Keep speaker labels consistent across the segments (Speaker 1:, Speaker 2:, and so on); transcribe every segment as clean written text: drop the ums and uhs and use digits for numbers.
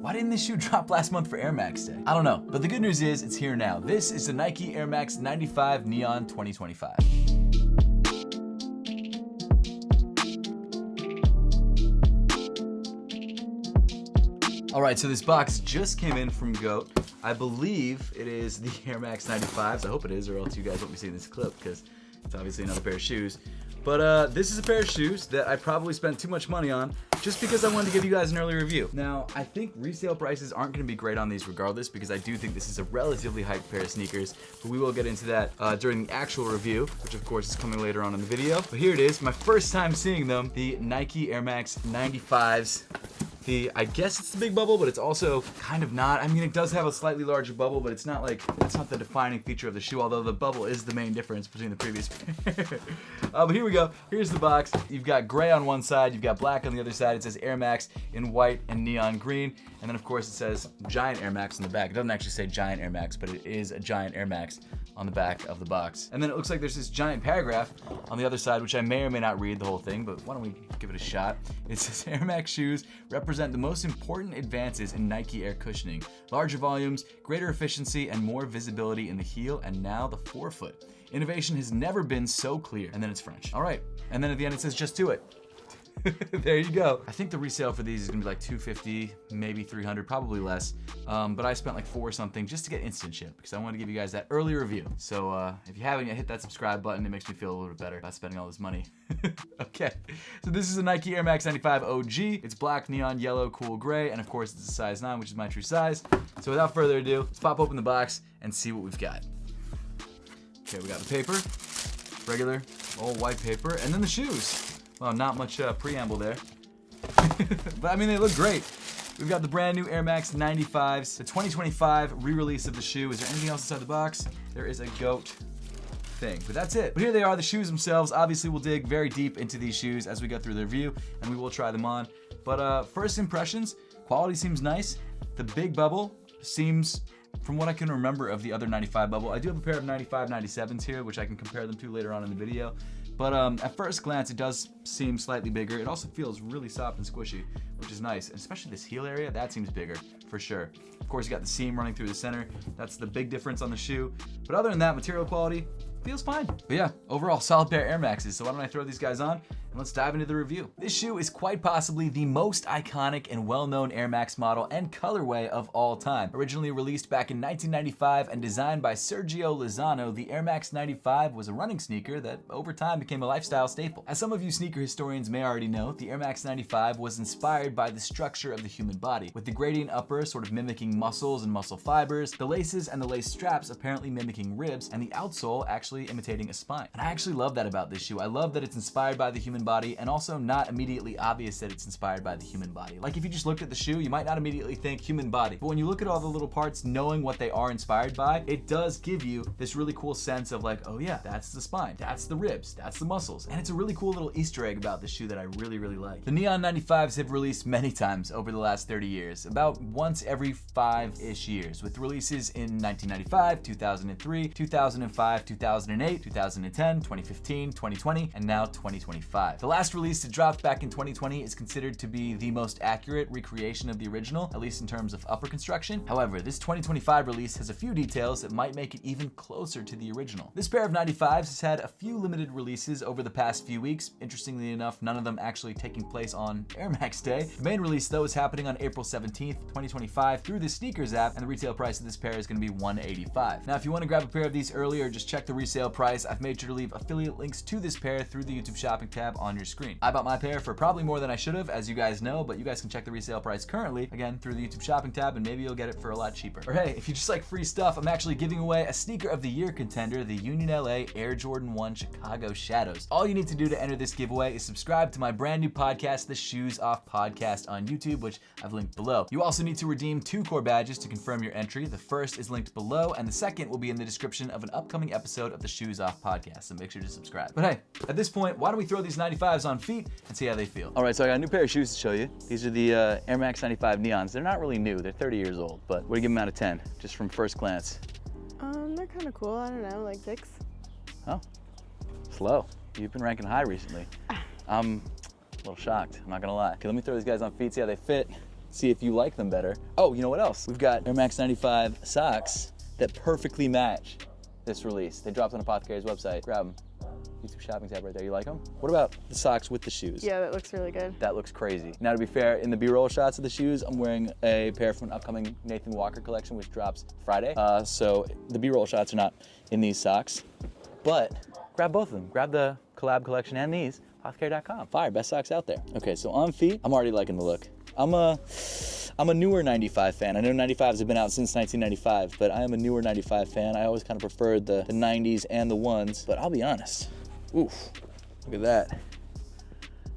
Speaker 1: Why didn't this shoe drop last month for Air Max Day? I don't know, but the good news is it's here now. This is the Nike Air Max 95 Neon 2025. All right, so this box just came in from GOAT. I believe it is the Air Max 95s. I hope it is, or else you guys won't be seeing this clip because it's obviously another pair of shoes. But this is a pair of shoes that I probably spent too much money on just because I wanted to give you guys an early review. Now, I think resale prices aren't going to be great on these regardless because I do think this is a relatively hyped pair of sneakers, but we will get into that during the actual review, which of course is coming later on in the video. But here it is, my first time seeing them, the Nike Air Max 95s. I guess it's the big bubble, but it's also kind of not. I mean, it does have a slightly larger bubble, but it's not like, that's not the defining feature of the shoe, although the bubble is the main difference between the previous pair. But here we go. Here's the box. You've got gray on one side, you've got black on the other side. It says Air Max in white and neon green. And then of course it says Giant Air Max on the back. It doesn't actually say Giant Air Max, but it is a Giant Air Max on the back of the box. And then it looks like there's this giant paragraph on the other side, which I may or may not read the whole thing, but why don't we give it a shot. It says Air Max shoes represent the most important advances in Nike Air cushioning. Larger volumes, greater efficiency, and more visibility in the heel and now the forefoot. Innovation has never been so clear. And then it's French. All right. And then at the end it says just do it. There you go. I think the resale for these is gonna be like $250, maybe $300, probably less. But I spent like $4 or something just to get instant ship because I wanted to give you guys that early review. So if you haven't yet, hit that subscribe button. It makes me feel a little bit better about spending all this money. Okay, so this is a Nike Air Max 95 OG. It's black, neon, yellow, cool gray, and of course it's a size 9, which is my true size. So without further ado, let's pop open the box and see what we've got. Okay, we got the paper, regular old white paper, and then the shoes. Well, not much preamble there. But I mean, they look great. We've got the brand new Air Max 95s, the 2025 re-release of the shoe. Is there anything else inside the box? There is a GOAT thing, but that's it. But here they are, the shoes themselves. Obviously, we'll dig very deep into these shoes as we go through the review, and we will try them on. But first impressions, quality seems nice. The big bubble seems, from what I can remember of the other 95 bubble, I do have a pair of 95 97s here, which I can compare them to later on in the video. But at first glance, it does seem slightly bigger. It also feels really soft and squishy, which is nice. And especially this heel area, that seems bigger, for sure. Of course, you got the seam running through the center. That's the big difference on the shoe. But other than that, material quality feels fine. But yeah, overall, solid pair of Air Maxes. So why don't I throw these guys on and let's dive into the review. This shoe is quite possibly the most iconic and well-known Air Max model and colorway of all time. Originally released back in 1995 and designed by Sergio Lozano, the Air Max 95 was a running sneaker that over time became a lifestyle staple. As some of you sneaker historians may already know, the Air Max 95 was inspired by the structure of the human body, with the gradient upper sort of mimicking muscles and muscle fibers, the laces and the lace straps apparently mimicking ribs, and the outsole actually imitating a spine. And I actually love that about this shoe. I love that it's inspired by the human body and also not immediately obvious that it's inspired by the human body. Like if you just looked at the shoe, you might not immediately think human body. But when you look at all the little parts, knowing what they are inspired by, it does give you this really cool sense of like, oh yeah, that's the spine, that's the ribs, that's the muscles. And it's a really cool little Easter egg about this shoe that I really, really like. The Neon 95s have released many times over the last 30 years, about once every 5-ish years, with releases in 1995, 2003, 2005, 2008, 2010, 2015, 2020, and now 2025. The last release that dropped back in 2020 is considered to be the most accurate recreation of the original, at least in terms of upper construction. However, this 2025 release has a few details that might make it even closer to the original. This pair of 95s has had a few limited releases over the past few weeks. Interestingly enough, none of them actually taking place on Air Max Day. The main release though is happening on April 17th, 2025 through the Sneakers app, and the retail price of this pair is going to be $185. Now, if you want to grab a pair of these early or just check the resale price, I've made sure to leave affiliate links to this pair through the YouTube shopping tab on your screen. I bought my pair for probably more than I should have, as you guys know, but you guys can check the resale price currently, again, through the YouTube shopping tab, and maybe you'll get it for a lot cheaper. Or hey, if you just like free stuff, I'm actually giving away a Sneaker of the Year contender, the Union LA Air Jordan 1 Chicago Shadows. All you need to do to enter this giveaway is subscribe to my brand new podcast, The Shoes Off Podcast on YouTube, which I've linked below. You also need to redeem 2 core badges to confirm your entry. The first is linked below, and the second will be in the description of an upcoming episode of The Shoes Off Podcast, so make sure to subscribe. But hey, at this point, why don't we throw these 95s on feet and see how they feel. All right, so I got a new pair of shoes to show you. These are the Air Max 95 Neons. They're not really new, they're 30 years old, but what do you give them out of 10, just from first glance?
Speaker 2: They're kind of cool, I don't know, like 6.
Speaker 1: Oh, slow. You've been ranking high recently. I'm a little shocked, I'm not gonna lie. Okay, let me throw these guys on feet, see how they fit. see if you like them better. Oh, you know what else? We've got Air Max 95 socks that perfectly match this release. They dropped on Apothecary's website. Grab them. YouTube shopping tab right there. You like them? What about the socks with the shoes?
Speaker 2: Yeah, that looks really good.
Speaker 1: That looks crazy. Now, to be fair, in the B-roll shots of the shoes, I'm wearing a pair from an upcoming Nathan Walker collection, which drops Friday. So the B-roll shots are not in these socks, but grab both of them. Grab the collab collection and these, apothecary.com. Fire, best socks out there. Okay, so on feet, I'm already liking the look. I'm a newer 95 fan. I know 95s have been out since 1995, but I am a newer 95 fan. I always kind of preferred the 90s and the ones, but I'll be honest. Oof, look at that.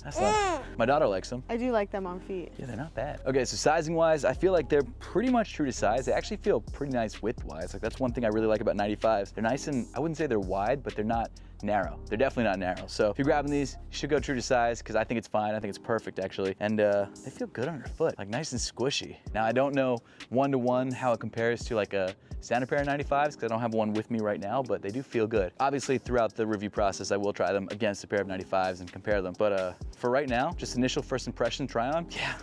Speaker 1: That's not, my daughter likes them.
Speaker 2: I do like them on feet.
Speaker 1: Yeah, they're not bad. Okay, so sizing wise, I feel like they're pretty much true to size. They actually feel pretty nice width wise. Like that's one thing I really like about 95s. They're nice and, I wouldn't say they're wide, but they're not narrow. They're definitely not narrow. So if you're grabbing these, you should go true to size because I think it's fine. I think it's perfect actually. And they feel good on your foot, like nice and squishy. Now I don't know one-to-one how it compares to like a standard pair of 95s because I don't have one with me right now, but they do feel good. Obviously throughout the review process, I will try them against a pair of 95s and compare them. But for right now, just initial first impression try on, yeah,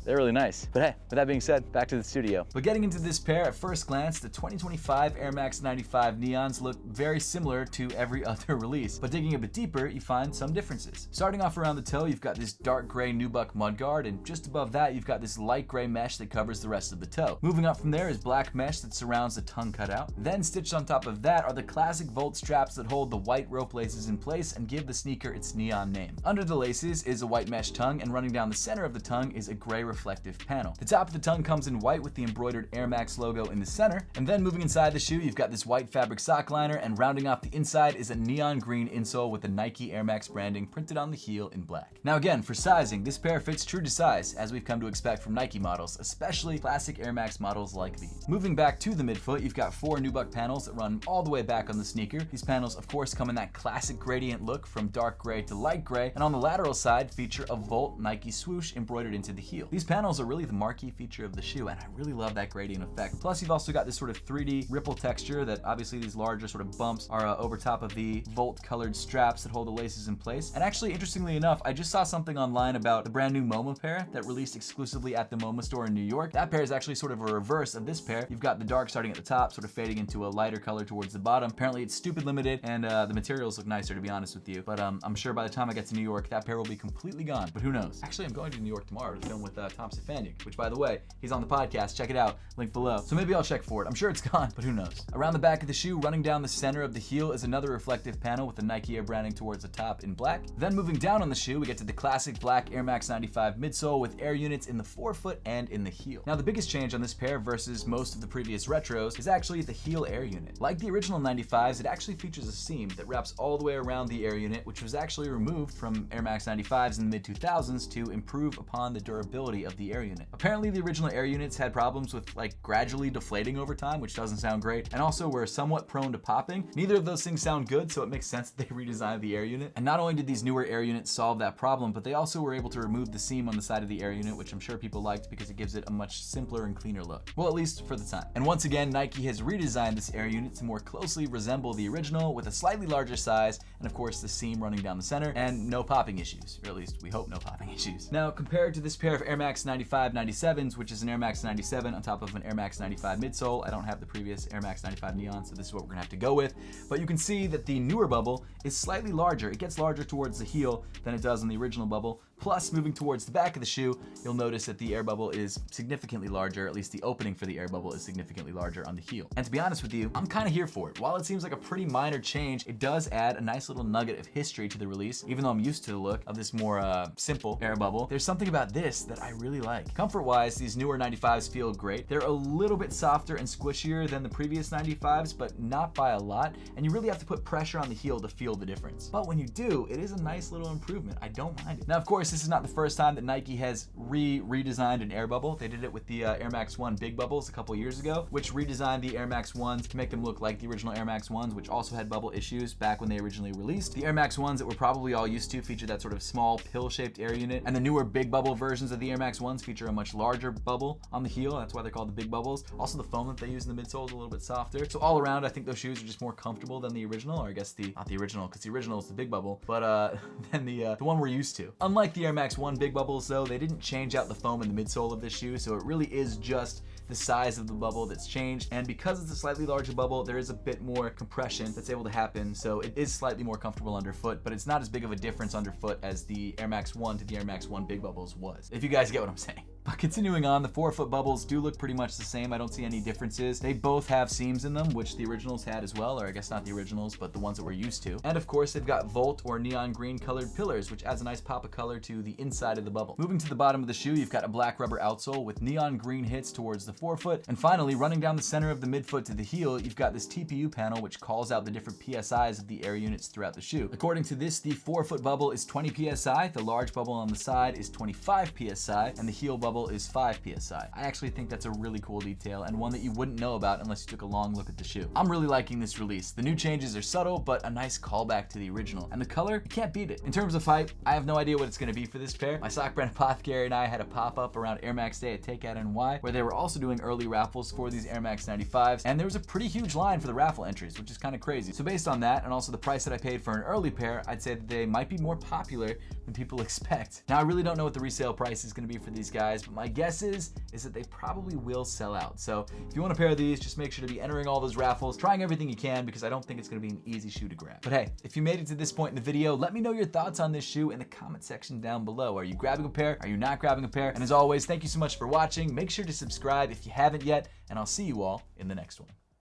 Speaker 1: they're really nice. But hey, with that being said, back to the studio. But getting into this pair, at first glance, the 2025 Air Max 95 Neons look very similar to every other release. But digging a bit deeper, you find some differences. Starting off around the toe, you've got this dark gray nubuck mudguard, and just above that, you've got this light gray mesh that covers the rest of the toe. Moving up from there is black mesh that surrounds the tongue cutout. Then stitched on top of that are the classic Volt straps that hold the white rope laces in place and give the sneaker its neon name. Under the laces is a white mesh tongue, and running down the center of the tongue is a gray reflective panel. The top of the tongue comes in white with the embroidered Air Max logo in the center, and then moving inside the shoe, you've got this white fabric sock liner, and rounding off the inside is a neon green insole with the Nike Air Max branding printed on the heel in black. Now again, for sizing, this pair fits true to size, as we've come to expect from Nike models, especially classic Air Max models like these. Moving back to the midfoot, you've got 4 nubuck panels that run all the way back on the sneaker. These panels, of course, come in that classic gradient look from dark gray to light gray, and on the lateral side feature a Volt Nike swoosh embroidered into the heel. These panels are really the marquee feature of the shoe, and I really love that gradient effect. Plus, you've also got this sort of 3D ripple texture that obviously these larger sort of bumps are over top of the Volt colored straps that hold the laces in place. And actually, interestingly enough, I just saw something online about the brand new MoMA pair that released exclusively at the MoMA store in New York. That pair is actually sort of a reverse of this pair. You've got the dark starting at the top, sort of fading into a lighter color towards the bottom. Apparently, it's stupid limited, and the materials look nicer, to be honest with you. But I'm sure by the time I get to New York, that pair will be completely gone. But who knows? Actually, I'm going to New York tomorrow to film with Tom Stefanik, which, by the way, he's on the podcast. Check it out. Link below. So maybe I'll check for it. I'm sure it's gone, but who knows? Around the back of the shoe, running down the center of the heel, is another reflective panel with the Nike Air branding towards the top in black. Then moving down on the shoe, we get to the classic black Air Max 95 midsole with air units in the forefoot and in the heel. Now, the biggest change on this pair versus most of the previous retros is actually the heel air unit. Like the original 95s, it actually features a seam that wraps all the way around the air unit, which was actually removed from Air Max 95s in the mid-2000s to improve upon the durability of the air unit. Apparently, the original air units had problems with like gradually deflating over time, which doesn't sound great, and also were somewhat prone to popping. Neither of those things sound good, so it makes sense that they redesigned the air unit. And not only did these newer air units solve that problem, but they also were able to remove the seam on the side of the air unit, which I'm sure people liked because it gives it a much simpler and cleaner look. Well, at least for the time. And once again, Nike has redesigned this air unit to more closely resemble the original with a slightly larger size, and of course the seam running down the center, and no popping issues, or at least we hope no popping issues. Now, compared to this pair of Air Max 95 97s, which is an Air Max 97 on top of an Air Max 95 midsole, I don't have the previous Air Max 95 Neon, so this is what we're gonna have to go with. But you can see that the newer bubble is slightly larger. It gets larger towards the heel than it does on the original bubble. Plus, moving towards the back of the shoe, you'll notice that the air bubble is significantly larger, at least the opening for the air bubble is significantly larger on the heel. And to be honest with you, I'm kind of here for it. While it seems like a pretty minor change, it does add a nice little nugget of history to the release. Even though I'm used to the look of this more simple air bubble, there's something about this that I really like. Comfort-wise, these newer 95s feel great. They're a little bit softer and squishier than the previous 95s, but not by a lot, and you really have to put pressure on the heel to feel the difference. But when you do, it is a nice little improvement. I don't mind it. Now, of course, this is not the first time that Nike has redesigned an air bubble. They did it with the Air Max 1 Big Bubbles a couple years ago, which redesigned the Air Max 1s to make them look like the original Air Max 1s, which also had bubble issues back when they originally released. The Air Max 1s that we're probably all used to feature that sort of small pill-shaped air unit, and the newer Big Bubble versions of the Air Max 1s feature a much larger bubble on the heel. That's why they're called the Big Bubbles. Also, the foam that they use in the midsole is a little bit softer. So all around, I think those shoes are just more comfortable than the original, or I guess not the original, because the original is the Big Bubble, but than the one we're used to. Unlike the Air Max 1 Big Bubbles though, they didn't change out the foam in the midsole of this shoe, so it really is just the size of the bubble that's changed, and because it's a slightly larger bubble, there is a bit more compression that's able to happen, so it is slightly more comfortable underfoot, but it's not as big of a difference underfoot as the Air Max 1 to the Air Max 1 Big Bubbles was, if you guys get what I'm saying. But continuing on, the forefoot bubbles do look pretty much the same. I don't see any differences. They both have seams in them, which the originals had as well, or I guess not the originals, but the ones that we're used to. And of course, they've got Volt or neon green colored pillars, which adds a nice pop of color to the inside of the bubble. Moving to the bottom of the shoe, you've got a black rubber outsole with neon green hits towards the forefoot. And finally, running down the center of the midfoot to the heel, you've got this TPU panel, which calls out the different PSIs of the air units throughout the shoe. According to this, the forefoot bubble is 20 PSI, the large bubble on the side is 25 PSI, and the heel bubble is 5 PSI. I actually think that's a really cool detail and one that you wouldn't know about unless you took a long look at the shoe. I'm really liking this release. The new changes are subtle, but a nice callback to the original. And the color, you can't beat it. In terms of hype, I have no idea what it's going to be for this pair. My sock brand Apothecary and I had a pop-up around Air Max Day at Takeout NY, where they were also doing early raffles for these Air Max 95s, and there was a pretty huge line for the raffle entries, which is kind of crazy. So based on that, and also the price that I paid for an early pair, I'd say that they might be more popular than people expect. Now, I really don't know what the resale price is going to be for these guys, but my guess is that they probably will sell out. So if you want a pair of these, just make sure to be entering all those raffles, trying everything you can, because I don't think it's going to be an easy shoe to grab. But hey, if you made it to this point in the video, let me know your thoughts on this shoe in the comment section down below. Are you grabbing a pair? Are you not grabbing a pair? And as always, thank you so much for watching. Make sure to subscribe if you haven't yet, and I'll see you all in the next one.